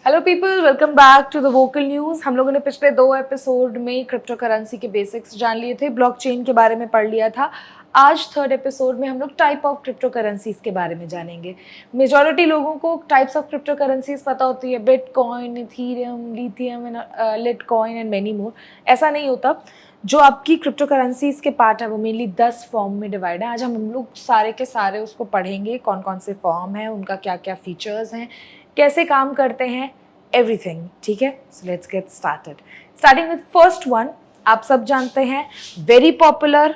Hello people, welcome back to the vocal news. हम लोगों ने पिछले 2 एपिसोड में क्रिप्टो करेंसी के बेसिक्स जान लिए थे, ब्लॉकचेन के बारे में पढ़ लिया था। आज 3rd एपिसोड में हम लोग टाइप ऑफ क्रिप्टो करेंसीज के बारे में जानेंगे। मेजॉरिटी लोगों को टाइप्स ऑफ क्रिप्टो करेंसीज पता होती है, bitcoin, Ethereum, lithium and Litecoin and many more. ऐसा नहीं होता। जो आपकी क्रिप्टो करेंसीज के पार्ट है वो मेनली 10 फॉर्म में डिवाइड है। आज हम लोग सारे के सारे उसको पढ़ेंगे, कौन कौन से फॉर्म हैं, उनका क्या क्या फीचर्स हैं, कैसे काम करते हैं, एवरीथिंग। ठीक है, so let's get started. Starting with first one, आप सब जानते हैं, very popular.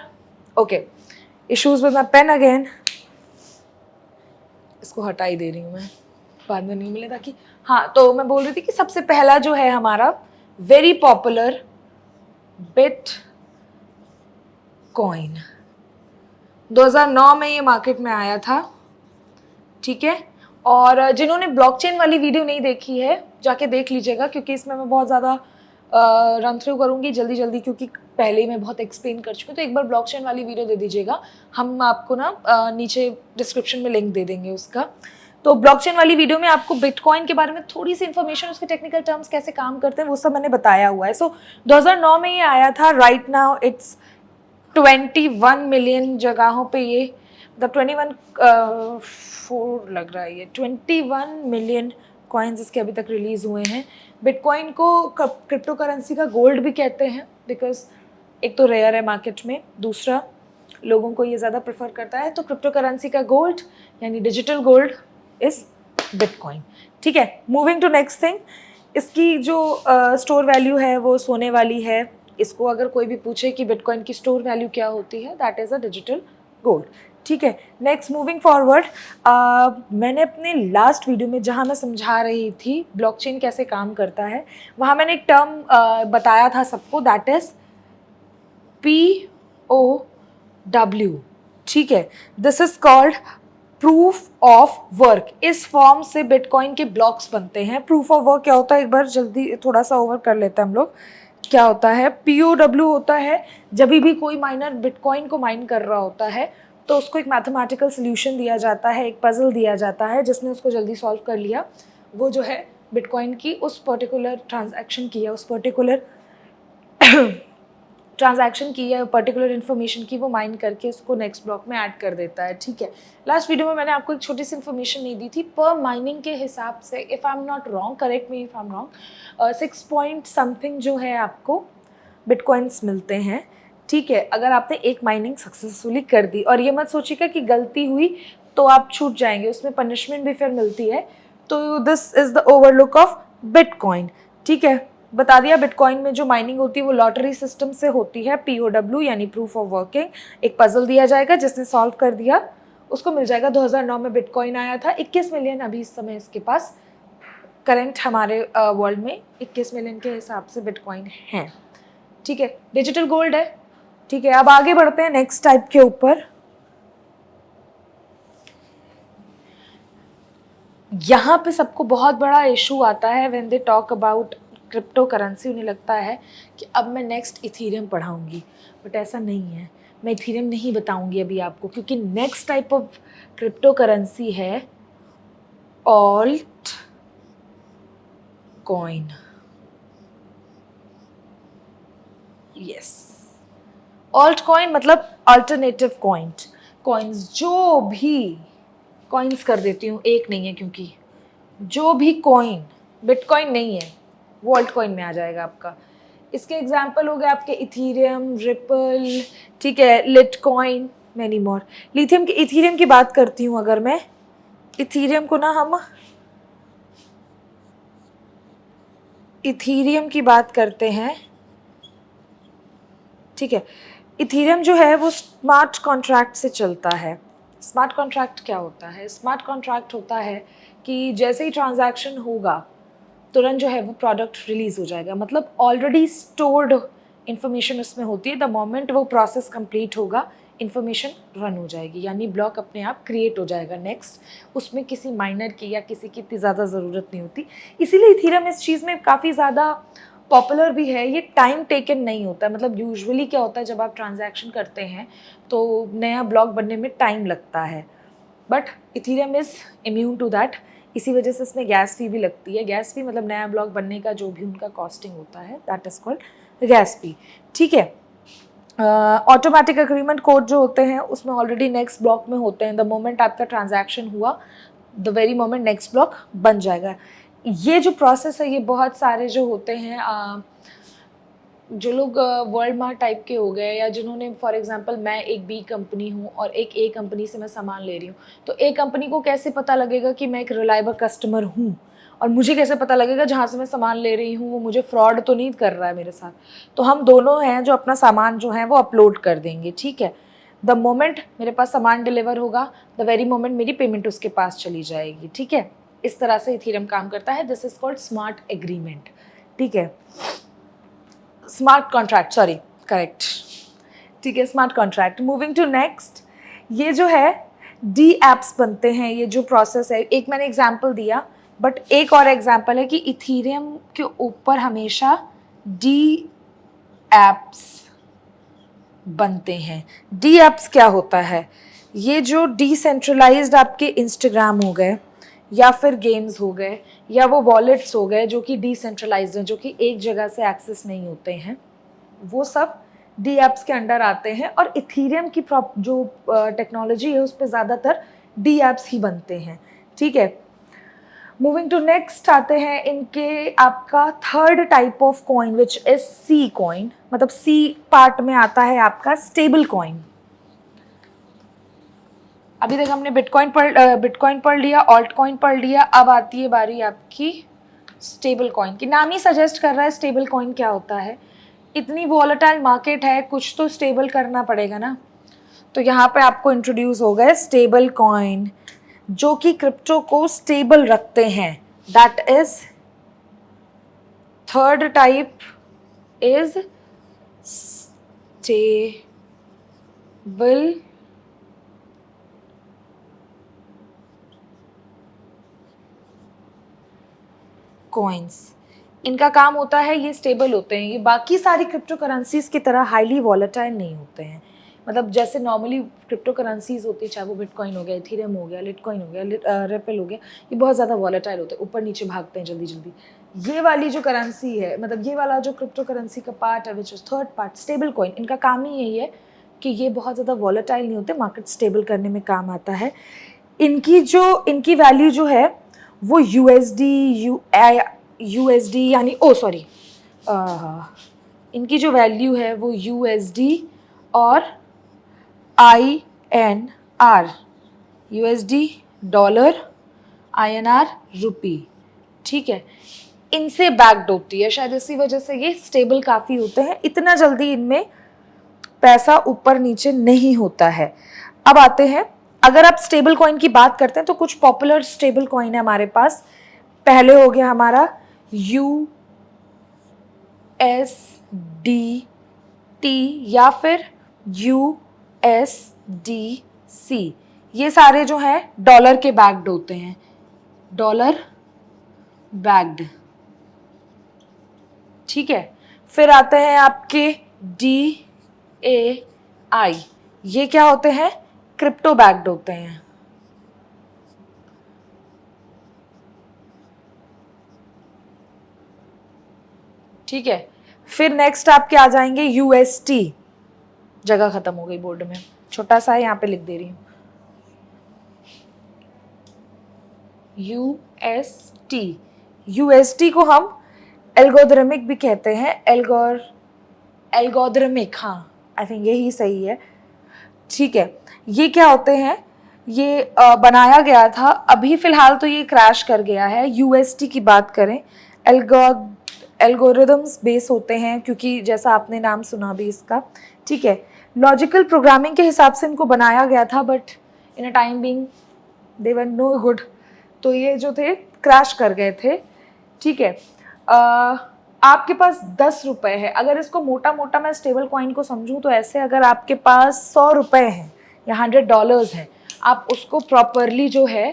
Okay, issues with my pen again, इसको हटा ही दे रही हूँ मैं, बाद में नहीं मिले ताकि। हाँ, तो मैं बोल रही थी कि सबसे पहला जो है हमारा वेरी पॉपुलर बिट कॉइन। 2009 में ये मार्केट में आया था। ठीक है, और जिन्होंने ब्लॉकचेन वाली वीडियो नहीं देखी है जाके देख लीजिएगा, क्योंकि इसमें मैं बहुत ज़्यादा रन थ्रू करूँगी जल्दी क्योंकि पहले ही मैं बहुत एक्सप्लेन कर चुकी हूँ। तो एक बार ब्लॉकचेन वाली वीडियो दे दीजिएगा, हम आपको ना नीचे डिस्क्रिप्शन में लिंक दे देंगे उसका। तो ब्लॉकचेन वाली वीडियो में आपको बिटकॉइन के बारे में थोड़ी सी इन्फॉर्मेशन, उसके टेक्निकल टर्म्स कैसे काम करते हैं वो सब मैंने बताया हुआ है। सो 2009 में ये आया था। राइट नाउ इट्स 21 मिलियन जगहों पे ये, मतलब 4 लग रहा है, ये 21 मिलियन कॉइन्स इसके अभी तक रिलीज़ हुए हैं। बिटकॉइन को क्रिप्टो करेंसी का गोल्ड भी कहते हैं, बिकॉज एक तो रेयर है मार्केट में, दूसरा लोगों को ये ज़्यादा प्रेफर करता है। तो क्रिप्टो करेंसी का गोल्ड यानी डिजिटल गोल्ड इज़ बिटकॉइन। ठीक है, मूविंग टू नेक्स्ट थिंग। इसकी जो स्टोर वैल्यू है वो सोने वाली है। इसको अगर कोई भी पूछे कि बिटकॉइन की स्टोर वैल्यू क्या होती है, that is a digital gold. ठीक है, नेक्स्ट मूविंग फॉरवर्ड, मैंने अपने लास्ट वीडियो में जहाँ मैं समझा रही थी ब्लॉकचेन कैसे काम करता है, वहाँ मैंने एक टर्म बताया था सबको, दैट इज़ POW। ठीक है, this is called proof of work. इस फॉर्म से बिटकॉइन के ब्लॉक्स बनते हैं। प्रूफ ऑफ वर्क क्या होता है, एक बार जल्दी थोड़ा सा ओवर कर लेते हैं हम लोग। क्या होता है, POW होता है जब भी कोई माइनर बिटकॉइन को माइन कर रहा होता है तो उसको एक मैथमेटिकल सोल्यूशन दिया जाता है, एक पजल दिया जाता है, जिसने उसको जल्दी सॉल्व कर लिया, वो जो है बिटकॉइन की उस पर्टिकुलर ट्रांजैक्शन की या उस पर्टिकुलर ट्रांजैक्शन की या पर्टिकुलर इन्फॉर्मेशन की वो माइन करके उसको नेक्स्ट ब्लॉक में ऐड कर देता है। ठीक है, लास्ट वीडियो में मैंने आपको एक छोटी सी इन्फॉर्मेशन नहीं दी थी। पर माइनिंग के हिसाब से, if I am not wrong, correct me if I am wrong, 6 point something जो है आपको बिटकॉइंस मिलते हैं। ठीक है, अगर आपने एक माइनिंग सक्सेसफुली कर दी, और ये मत सोचिएगा कि गलती हुई तो आप छूट जाएंगे, उसमें पनिशमेंट भी फिर मिलती है। तो this is the overlook of bitcoin. ठीक है, बता दिया, बिटकॉइन में जो माइनिंग होती है वो लॉटरी सिस्टम से होती है। POW यानी प्रूफ ऑफ वर्किंग। एक पजल दिया जाएगा, जिसने सॉल्व कर दिया उसको मिल जाएगा। 2009 में बिटकॉइन आया था। 21 मिलियन अभी इस समय इसके पास करंट हमारे वर्ल्ड में 21 मिलियन के हिसाब से बिटकॉइन है। ठीक है, डिजिटल गोल्ड है। ठीक है, अब आगे बढ़ते हैं नेक्स्ट टाइप के ऊपर। यहाँ पे सबको बहुत बड़ा इशू आता है when they talk about crypto currency. उन्हें लगता है कि अब मैं नेक्स्ट इथीरियम पढ़ाऊँगी, बट ऐसा नहीं है। मैं इथीरियम नहीं बताऊँगी अभी आपको, क्योंकि next type of crypto currency है alt coin. Yes, alt coin मतलब अल्टरनेटिव कॉइन्स। जो भी कॉइन्स कर देती हूँ, एक नहीं है, क्योंकि जो भी कॉइन बिटकॉइन नहीं है वो ऑल्ट कॉइन में आ जाएगा आपका। इसके एग्जाम्पल हो गए आपके इथीरियम, रिपल, ठीक है, लिटकॉइन, मैनी मोर। लिथियम की, इथीरियम की बात करती हूँ अगर मैं, इथीरियम को ना हम इथीरियम की बात करते हैं। ठीक है, इथीरियम जो है वो स्मार्ट कॉन्ट्रैक्ट से चलता है। स्मार्ट कॉन्ट्रैक्ट क्या होता है? स्मार्ट कॉन्ट्रैक्ट होता है कि जैसे ही ट्रांजैक्शन होगा तुरंत जो है वो प्रोडक्ट रिलीज़ हो जाएगा। मतलब ऑलरेडी स्टोर्ड इन्फॉर्मेशन उसमें होती है। द मोमेंट वो प्रोसेस कंप्लीट होगा, इन्फॉर्मेशन रन हो जाएगी, यानी ब्लॉक अपने आप क्रिएट हो जाएगा नेक्स्ट। उसमें किसी माइनर की या किसी की इतनी ज़्यादा ज़रूरत नहीं होती। इसीलिए इथीरियम इस चीज़ में काफ़ी ज़्यादा पॉपुलर भी है। ये टाइम टेकन नहीं होता। मतलब यूजुअली क्या होता है, जब आप ट्रांजैक्शन करते हैं तो नया ब्लॉक बनने में टाइम लगता है, but Ethereum is immune to that. इसी वजह से इसमें गैस फी भी लगती है। गैस फी मतलब नया ब्लॉक बनने का जो भी उनका कॉस्टिंग होता है, दैट इज़ कॉल्ड गैस फी। ठीक है। ऑटोमेटिक एग्रीमेंट कोड जो होते हैं उसमें ऑलरेडी नेक्स्ट ब्लॉक में होते हैं। द मोमेंट आपका ट्रांजैक्शन हुआ, the very moment next block बन जाएगा। ये जो प्रोसेस है ये बहुत सारे जो होते हैं जो लोग वर्ल्ड मार्ट टाइप के हो गए, या जिन्होंने फॉर एग्जांपल मैं एक बी कंपनी हूँ और एक ए कंपनी से मैं सामान ले रही हूँ, तो ए कंपनी को कैसे पता लगेगा कि मैं एक रिलायबल कस्टमर हूँ, और मुझे कैसे पता लगेगा जहाँ से मैं सामान ले रही हूँ वो मुझे फ्रॉड तो नहीं कर रहा है मेरे साथ। तो हम दोनों हैं जो अपना सामान जो है वो अपलोड कर देंगे। ठीक है। द मोमेंट मेरे पास सामान डिलीवर होगा, द वेरी मोमेंट मेरी पेमेंट उसके पास चली जाएगी। ठीक है। इस तरह से इथेरियम काम करता है। This is called smart agreement. ठीक है, स्मार्ट कॉन्ट्रैक्ट, सॉरी, करेक्ट। ठीक है, smart contract. Moving to next, ये जो है डी एप्स बनते हैं। ये जो प्रोसेस है, एक मैंने एग्जांपल दिया, बट एक और एग्जांपल है कि इथेरियम के ऊपर हमेशा डी एप्स बनते हैं। डी एप्स क्या होता है? ये जो डिसेंट्रलाइज्ड आपके इंस्टाग्राम हो गए, या फिर गेम्स हो गए, या वो वॉलेट्स हो गए जो कि डिसेंट्रलाइज्ड हैं, जो कि एक जगह से एक्सेस नहीं होते हैं, वो सब डी एप्स के अंडर आते हैं। और इथेरियम की जो टेक्नोलॉजी है उस पर ज़्यादातर डी एप्स ही बनते हैं। ठीक है। मूविंग टू नेक्स्ट आते हैं इनके आपका third type of coin which is C coin. मतलब सी पार्ट में आता है आपका स्टेबल कॉइन। अभी तक हमने बिटकॉइन पढ़ लिया, ऑल्ट कॉइन पढ़ लिया, अब आती है बारी आपकी स्टेबल कॉइन की। नाम ही सजेस्ट कर रहा है स्टेबल कॉइन क्या होता है। इतनी वॉलेटाइल मार्केट है, कुछ तो स्टेबल करना पड़ेगा ना। तो यहाँ पे आपको इंट्रोड्यूस हो गए स्टेबल कॉइन जो कि क्रिप्टो को स्टेबल रखते हैं। That is third type is stable coins. इनका काम होता है, ये स्टेबल होते हैं। ये बाकी सारी क्रिप्टो करेंसीज की तरह हाईली वॉलेटाइल नहीं होते हैं। मतलब जैसे नॉर्मली क्रिप्टो करेंसीज होती है, चाहे वो बिटकॉइन हो गया, इथेरियम हो गया, लिटकॉइन हो गया, रिपल हो गया, ये बहुत ज़्यादा वॉलेटाइल होते हैं, ऊपर नीचे भागते हैं जल्दी जल्दी। ये वाली जो करेंसी है, मतलब ये वाला जो क्रिप्टो करेंसी का पार्ट है which is third part stable coin, इनका काम ही यही है कि ये बहुत ज़्यादा वॉलेटाइल नहीं होते, मार्केट स्टेबल करने में काम आता है। इनकी वैल्यू जो है वो यूएसडी यानी इनकी जो वैल्यू है वो यूएसडी और INR, यूएसडी डॉलर, INR रुपी। ठीक है, इनसे बैक्ड होती है, शायद इसी वजह से ये स्टेबल काफ़ी होते हैं। इतना जल्दी इनमें पैसा ऊपर नीचे नहीं होता है। अब आते हैं, अगर आप स्टेबल कॉइन की बात करते हैं तो कुछ पॉपुलर स्टेबल कॉइन है हमारे पास। पहले हो गया हमारा USDT या फिर USDC। ये सारे जो हैं डॉलर के बैक्ड होते हैं, डॉलर बैक्ड। ठीक है। फिर आते हैं आपके DAI। ये क्या होते हैं? क्रिप्टो बैक्ड होते हैं। ठीक है। फिर नेक्स्ट आपके आ जाएंगे UST। जगह खत्म हो गई बोर्ड में, छोटा सा है, यहाँ पे लिख दे रही हूँ। UST को हम एल्गोरिथमिक भी कहते हैं। एल्गोरिथमिक, हाँ, आई थिंक यही सही है। ठीक है। ये क्या होते हैं? ये बनाया गया था, अभी फिलहाल तो ये क्रैश कर गया है। UST की बात करें, एल्गोरिदम्स बेस होते हैं, क्योंकि जैसा आपने नाम सुना भी इसका। ठीक है। लॉजिकल प्रोग्रामिंग के हिसाब से इनको बनाया गया था, but in a time being they were no good, तो ये जो थे क्रैश कर गए थे। ठीक है। आपके पास 10 रुपये है, अगर इसको मोटा मोटा मैं स्टेबल कॉइन को समझूं तो ऐसे, अगर आपके पास 100 रुपये हैं या $100 हैं, आप उसको प्रॉपरली जो है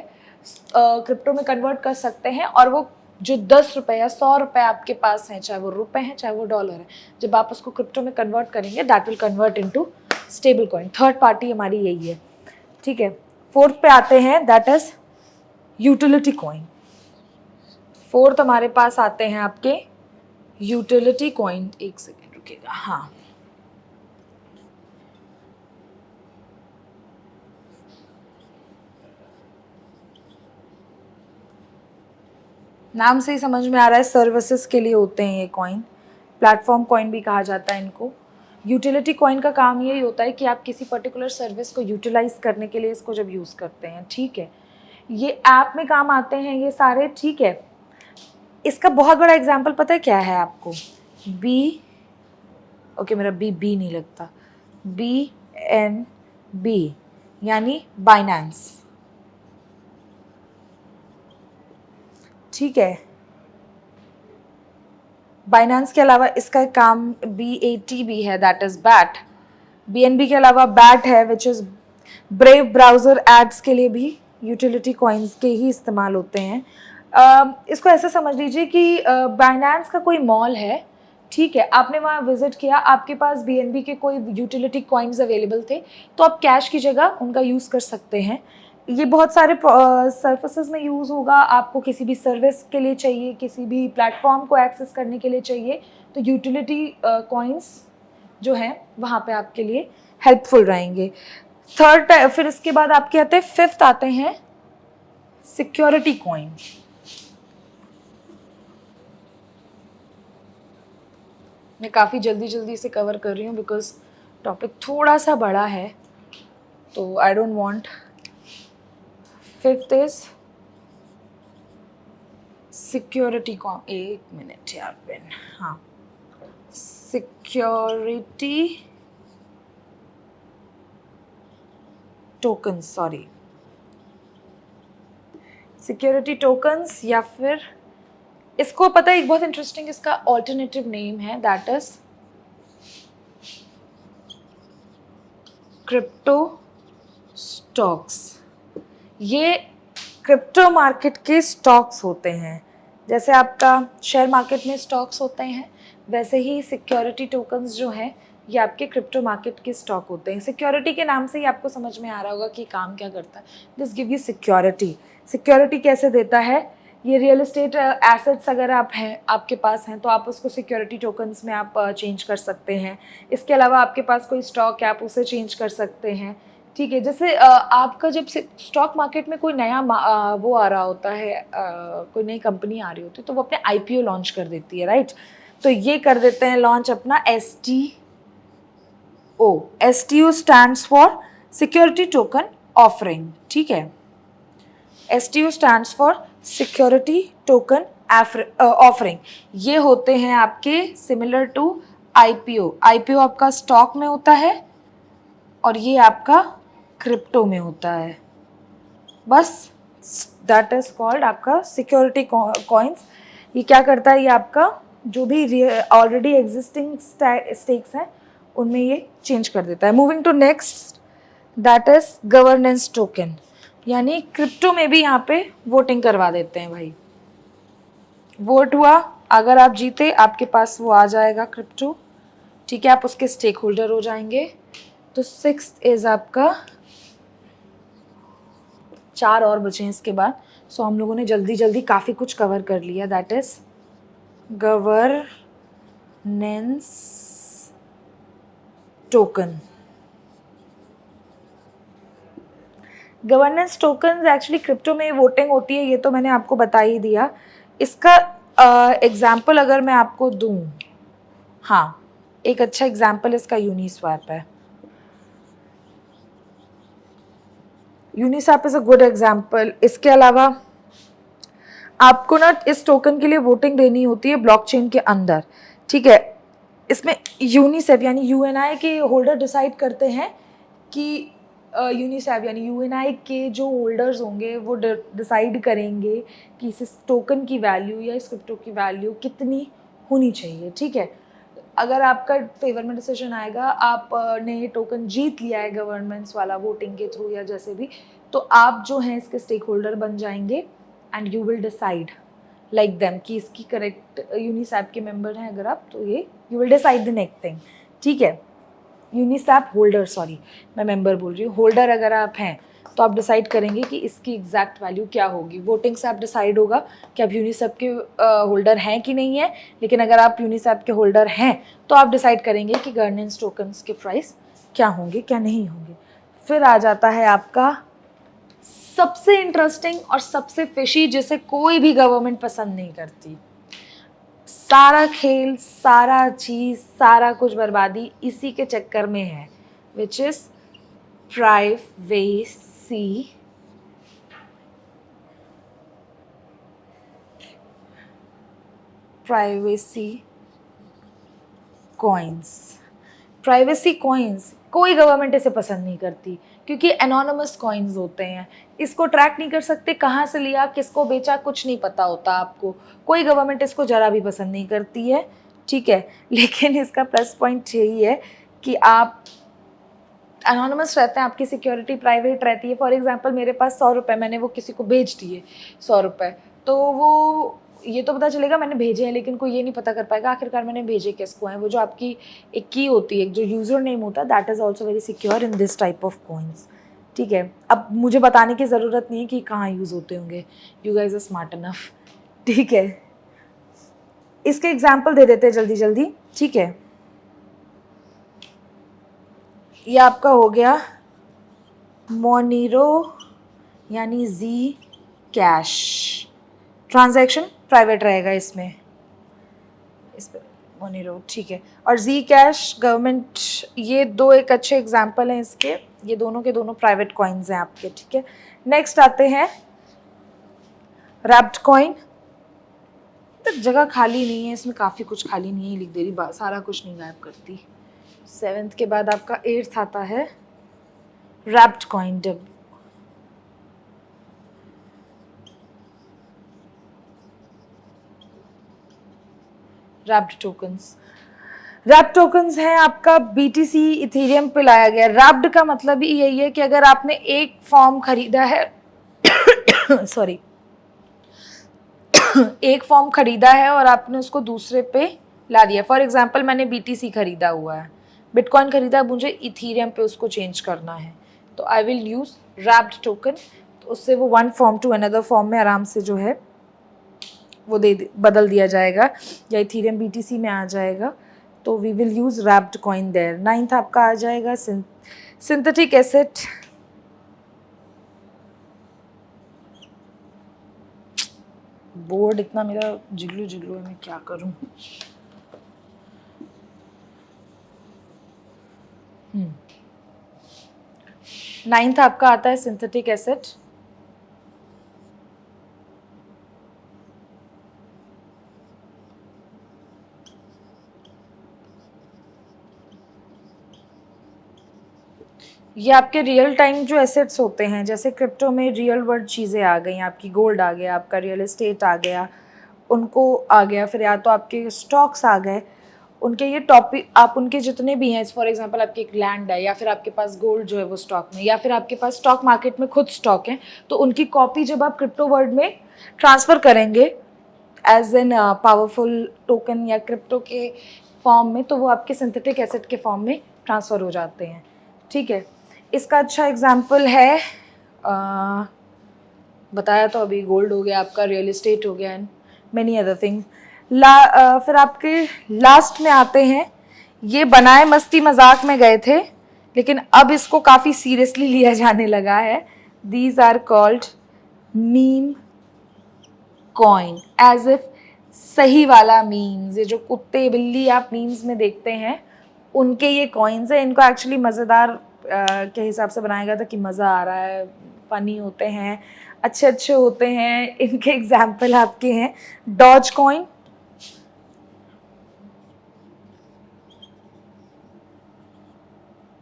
क्रिप्टो में कन्वर्ट कर सकते हैं। और वो जो 10 रुपये या 100 रुपये आपके पास हैं, चाहे वो रुपए हैं चाहे वो डॉलर है, जब आप उसको क्रिप्टो में कन्वर्ट करेंगे that will convert into stable coin. Third party हमारी यही है। ठीक है। फोर्थ पे आते हैं, that is utility coin. Fourth हमारे पास आते हैं आपके यूटिलिटी कॉइन। एक सेकेंड रुकेगा, हाँ, नाम से ही समझ में आ रहा है सर्विसेज के लिए होते हैं ये कॉइन। प्लेटफॉर्म कॉइन भी कहा जाता है इनको। यूटिलिटी कॉइन का काम यही होता है कि आप किसी पर्टिकुलर सर्विस को यूटिलाइज करने के लिए इसको जब यूज़ करते हैं, ठीक है, ये ऐप में काम आते हैं ये सारे, ठीक है। इसका बहुत बड़ा एग्जाम्पल पता है क्या है आपको? बी, ओके मेरा बी नहीं लगता, BNB यानी बाइनेंस, ठीक है। बाइनेंस के अलावा इसका एक काम BAT भी है, दैट इज बैट। BNB के अलावा बैट है which is Brave browser ads के लिए भी यूटिलिटी कॉइन्स के ही इस्तेमाल होते हैं। इसको ऐसे समझ लीजिए कि बाइनेंस का कोई मॉल है, ठीक है, आपने वहाँ विजिट किया, आपके पास BNB के कोई यूटिलिटी कॉइन्स अवेलेबल थे, तो आप कैश की जगह उनका यूज़ कर सकते हैं। ये बहुत सारे सर्विसेज में यूज़ होगा। आपको किसी भी सर्विस के लिए चाहिए, किसी भी प्लेटफॉर्म को एक्सेस करने के लिए चाहिए, तो यूटिलिटी कॉइन्स जो हैं वहाँ पे आपके लिए हेल्पफुल रहेंगे। थर्ड, फिर इसके बाद आपके आते हैं, फिफ्थ आते हैं सिक्योरिटी कॉइन। मैं काफ़ी जल्दी जल्दी से कवर कर रही हूँ बिकॉज टॉपिक थोड़ा सा बड़ा है, तो I don't want. Fifth is security coin, एक मिनट यार पेन, हाँ, security tokens, sorry, security tokens, या फिर इसको पता है एक बहुत इंटरेस्टिंग इसका ऑल्टरनेटिव नेम है, दैट इज क्रिप्टो स्टॉक्स। ये क्रिप्टो मार्केट के स्टॉक्स होते हैं। जैसे आपका शेयर मार्केट में स्टॉक्स होते हैं, वैसे ही सिक्योरिटी टोकन्स जो हैं ये आपके क्रिप्टो मार्केट के स्टॉक होते हैं। सिक्योरिटी के नाम से ही आपको समझ में आ रहा होगा कि काम क्या करता है। This give you security. Security कैसे देता है? ये रियल एस्टेट एसेट्स अगर आप हैं, आपके पास हैं, तो आप उसको सिक्योरिटी टोकन्स में आप चेंज कर सकते हैं। इसके अलावा आपके पास कोई स्टॉक है, आप उसे चेंज कर सकते हैं, ठीक है। जैसे आपका जब स्टॉक मार्केट में कोई नया वो आ रहा होता है, कोई नई कंपनी आ रही होती है, तो वो अपने IPO लॉन्च कर देती है, राइट। तो ये कर देते हैं लॉन्च अपना STO। STO stands for security token offering, ठीक है। STO stands for security token offering. ये होते हैं आपके सिमिलर टू IPO। IPO आपका स्टॉक में होता है और ये आपका क्रिप्टो में होता है, बस। दैट इज कॉल्ड आपका सिक्योरिटी कॉइन्स। ये क्या करता है? ये आपका जो भी ऑलरेडी एग्जिस्टिंग स्टेक्स हैं उनमें ये चेंज कर देता है। Moving to next, that is governance token, यानी क्रिप्टो में भी यहाँ पे वोटिंग करवा देते हैं भाई। वोट हुआ, अगर आप जीते आपके पास वो आ जाएगा क्रिप्टो, ठीक है, आप उसके स्टेक होल्डर हो जाएंगे। तो सिक्स्थ इज आपका, 4 और बचे हैं इसके बाद। सो हम लोगों ने जल्दी जल्दी काफ़ी कुछ कवर कर लिया। That is governance token. Governance token actually crypto में वोटिंग होती है, ये तो मैंने आपको बता ही दिया। इसका एग्जाम्पल अगर मैं आपको दूं, हाँ, एक अच्छा एग्जाम्पल इसका यूनिस्वैप है। Uniswap is a good example. इसके अलावा आपको ना इस टोकन के लिए वोटिंग देनी होती है ब्लॉकचेन के अंदर, ठीक है। इसमें यूनिस्वैप यानी UNI के होल्डर डिसाइड करते हैं कि यूनिस्वैप यानी UNI के जो होल्डर्स होंगे वो डिसाइड करेंगे कि इस टोकन की वैल्यू या इस क्रिप्टो की वैल्यू कितनी होनी चाहिए, ठीक है। अगर आपका फेवर में डिसीजन आएगा, आपने ये टोकन जीत लिया है गवर्नमेंट्स वाला वोटिंग के थ्रू या जैसे भी, तो आप जो हैं इसके स्टेक होल्डर बन जाएंगे and you will decide like them कि इसकी करेक्ट यूनिस्वैप के मेंबर हैं अगर आप, तो ये you will decide the next thing, ठीक है। यूनिस्वैप होल्डर, सॉरी मैं मेंबर बोल रही हूँ, होल्डर अगर आप हैं तो आप डिसाइड करेंगे कि इसकी एग्जैक्ट वैल्यू क्या होगी। वोटिंग से आप डिसाइड होगा कि आप यूनिसेप के होल्डर हैं कि नहीं है, लेकिन अगर आप यूनिसेप के होल्डर हैं तो आप डिसाइड करेंगे कि गवर्नेंस टोकन्स के प्राइस क्या होंगे क्या नहीं होंगे। फिर आ जाता है आपका सबसे इंटरेस्टिंग और सबसे फिशी, जिसे कोई भी गवर्नमेंट पसंद नहीं करती। सारा खेल, सारा चीज, सारा कुछ बर्बादी इसी के चक्कर में है, which is privacy coins. Privacy coins कोई गवर्नमेंट इसे पसंद नहीं करती क्योंकि एनोनिमस कॉइन्स होते हैं, इसको ट्रैक नहीं कर सकते, कहाँ से लिया, किसको बेचा, कुछ नहीं पता होता आपको। कोई गवर्नमेंट इसको जरा भी पसंद नहीं करती है, ठीक है। लेकिन इसका प्लस पॉइंट यही है कि आप एनोनिमस रहते हैं, आपकी सिक्योरिटी प्राइवेट रहती है। फॉर एग्जांपल मेरे पास 100 रुपये, मैंने वो किसी को भेज दिए 100 रुपये, तो वो ये तो पता चलेगा मैंने भेजे हैं, लेकिन कोई ये नहीं पता कर पाएगा आखिरकार मैंने भेजे किसको हैं। वो जो आपकी एक की होती है, जो यूज़र नेम होता है, that is also very secure in this type of coins, ठीक है। अब मुझे बताने की ज़रूरत नहीं है कि कहाँ यूज़ होते होंगे, you guys are smart enough, ठीक है। इसके एग्जाम्पल दे देते हैं जल्दी जल्दी, ठीक है। ये आपका हो गया मोनीरो यानी जी कैश, ट्रांजैक्शन प्राइवेट रहेगा इसमें, इस पर मोनीरो, ठीक है। और जी कैश गवर्नमेंट, ये दो एक अच्छे एग्जाम्पल हैं इसके, ये दोनों के दोनों प्राइवेट कॉइन्स हैं आपके, ठीक है। नेक्स्ट आते हैं रैप्ड कॉइन। तो जगह खाली नहीं है इसमें, काफ़ी कुछ खाली नहीं है, लिख दे रही, सारा कुछ नहीं गायब करती। 7th के बाद आपका 8th आता है wrapped coin, wrapped tokens. Wrapped tokens हैं आपका BTC इथेरियम पे लाया गया। रैप्ड का मतलब ही यही है कि अगर आपने एक फॉर्म खरीदा है सॉरी एक फॉर्म खरीदा है और आपने उसको दूसरे पे ला दिया। फॉर एग्जांपल मैंने BTC खरीदा हुआ है, बिटकॉइन खरीदा, मुझे इथेरियम पे उसको चेंज करना है, तो I will use wrapped token. तो उससे वो one form to another form में आराम से जो है वो बदल दिया जाएगा या इथेरियम BTC में आ जाएगा। तो we will use wrapped coin there. 9th आपका आ जाएगा सिंथेटिक एसेट। बोर्ड इतना मेरा जिगलू जिगलू है, मैं क्या करूं। 9th आपका आता है सिंथेटिक एसेट। ये आपके रियल टाइम जो एसेट्स होते हैं, जैसे क्रिप्टो में रियल वर्ल्ड चीज़ें आ गई, आपकी गोल्ड आ गया, आपका रियल एस्टेट आ गया, उनको आ गया, फिर या तो आपके स्टॉक्स आ गए, उनके ये टॉपिक, आप उनके जितने भी हैं, फॉर एग्जांपल आपकी एक लैंड है या फिर आपके पास गोल्ड जो है वो स्टॉक में, या फिर आपके पास स्टॉक मार्केट में खुद स्टॉक है, तो उनकी कॉपी जब आप क्रिप्टो वर्ल्ड में ट्रांसफ़र करेंगे एज एन पावरफुल टोकन या क्रिप्टो के फॉर्म में, तो वो आपके सिंथेटिक एसेट के फॉर्म में ट्रांसफ़र हो जाते हैं, ठीक है। इसका अच्छा एग्जाम्पल है, बताया तो अभी, गोल्ड हो गया आपका, रियल एस्टेट हो गया, एंड मैनी अदर थिंग। फिर आपके लास्ट में आते हैं, ये बनाए मस्ती मजाक में गए थे लेकिन अब इसको काफ़ी सीरियसली लिया जाने लगा है। These are called meme coin, as if सही वाला मीम्स, ये जो कुत्ते बिल्ली आप मीम्स में देखते हैं उनके ये कॉइन्स हैं। इनको एक्चुअली मज़ेदार के हिसाब से बनाया गया था कि मज़ा आ रहा है, फ़नी होते हैं, अच्छे अच्छे होते हैं। इनके एग्जाम्पल आपके हैं डॉज कॉइन,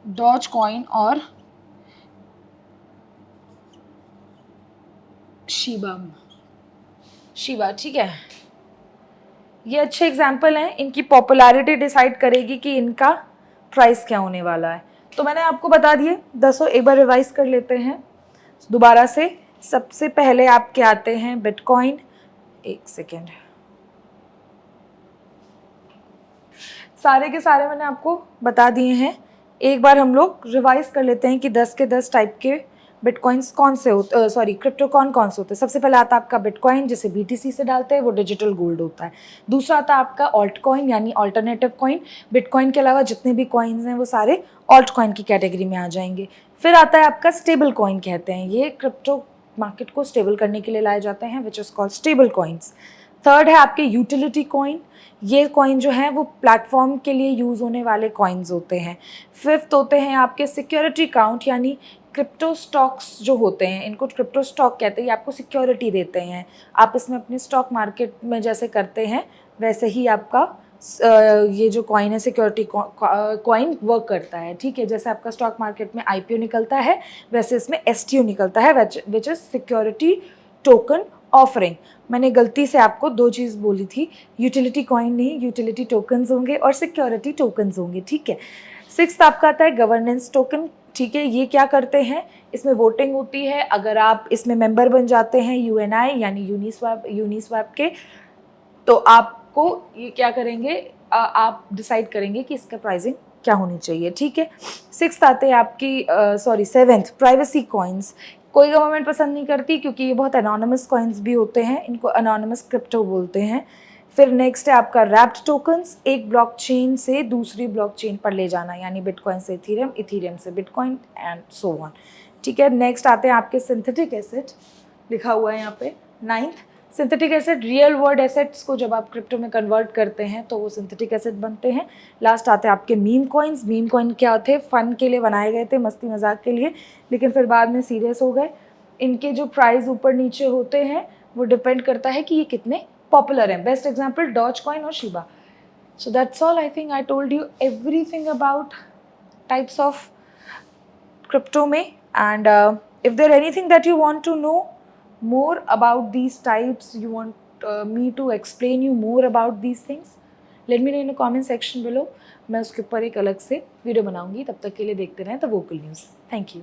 डॉज कॉइन और शिबा, ठीक है। ये अच्छे एग्जाम्पल हैं, इनकी पॉपुलैरिटी डिसाइड करेगी कि इनका प्राइस क्या होने वाला है। तो मैंने आपको बता दिए 10, एक बार रिवाइज कर लेते हैं दोबारा से। सबसे पहले आपके आते हैं बिटकॉइन, एक सेकेंड, सारे के सारे मैंने आपको बता दिए हैं। एक बार हम लोग रिवाइज कर लेते हैं कि 10 के 10 टाइप के बिटकॉइंस कौन से होते, सॉरी क्रिप्टो कौन से होते हैं? सबसे पहले आता है आपका बिटकॉइन, जिसे BTC से डालते हैं, वो डिजिटल गोल्ड होता है। दूसरा आता है आपका ऑल्ट कॉइन यानी ऑल्टरनेटिव कॉइन। बिटकॉइन के अलावा जितने भी कॉइन्स हैं वो सारे ऑल्ट कॉइन की कैटेगरी में आ जाएंगे। फिर आता है आपका स्टेबल कॉइन कहते हैं, ये क्रिप्टो मार्केट को स्टेबल करने के लिए लाए जाते हैं, which is called stable coins. Third है आपके यूटिलिटी कॉइन, ये कॉइन जो है वो प्लेटफॉर्म के लिए यूज़ होने वाले कॉइन्स होते हैं। फिफ्थ होते हैं आपके सिक्योरिटी काउंट, यानी क्रिप्टो स्टॉक्स जो होते हैं, इनको क्रिप्टो स्टॉक कहते हैं, ये आपको सिक्योरिटी देते हैं। आप इसमें अपने स्टॉक मार्केट में जैसे करते हैं वैसे ही आपका ये जो कॉइन है सिक्योरिटी कॉइन वर्क करता है, ठीक है। जैसे आपका स्टॉक मार्केट में IPO निकलता है वैसे इसमें STO निकलता है, which is security token offering. मैंने गलती से आपको दो चीज़ बोली थी, यूटिलिटी कॉइन नहीं, यूटिलिटी टोकन्स होंगे और सिक्योरिटी टोकन्स होंगे, ठीक है। सिक्स्थ आपका आता है गवर्नेंस टोकन, ठीक है। ये क्या करते हैं, इसमें वोटिंग होती है, अगर आप इसमें मेंबर बन जाते हैं UNI यानी यूनिस्वैप के, तो आपको ये क्या करेंगे, आप डिसाइड करेंगे कि इसका प्राइसिंग क्या होनी चाहिए, ठीक है। सिक्स्थ आते हैं आपकी सेवेंथ प्राइवेसी कॉइन्स। कोई गवर्नमेंट पसंद नहीं करती क्योंकि ये बहुत अनोनिमस कॉइन्स भी होते हैं, इनको अनोनिमस क्रिप्टो बोलते हैं। फिर नेक्स्ट है आपका रैप्ड टोकन्स, एक ब्लॉकचेन से दूसरी ब्लॉकचेन पर ले जाना, यानी बिटकॉइन से इथीरियम, इथीरियम से बिटकॉइन एंड सो ऑन, ठीक है। नेक्स्ट आते हैं आपके सिंथेटिक एसेट, लिखा हुआ है यहाँ पे ninth. Synthetic asset real world assets को जब आप क्रिप्टो में कन्वर्ट करते हैं तो वो सिंथेटिक एसेट बनते हैं। लास्ट आते हैं आपके मीम कॉइन्स। मीम कॉइन क्या थे, फन के लिए बनाए गए थे, मस्ती मजाक के लिए, लेकिन फिर बाद में सीरियस हो गए। इनके जो प्राइस ऊपर नीचे होते हैं वो डिपेंड करता है कि ये कितने पॉपुलर हैं। बेस्ट एग्जाम्पल डॉज कॉइन और Shiba. So that's all, I think I told you everything about types of crypto में, and if there anything that you want to know more about these types, you want me to explain you more about these things, let me know in the comment section below. मैं उसके ऊपर एक अलग से video बनाऊंगी, तब तक के लिए देखते रहें the vocal news. Thank you.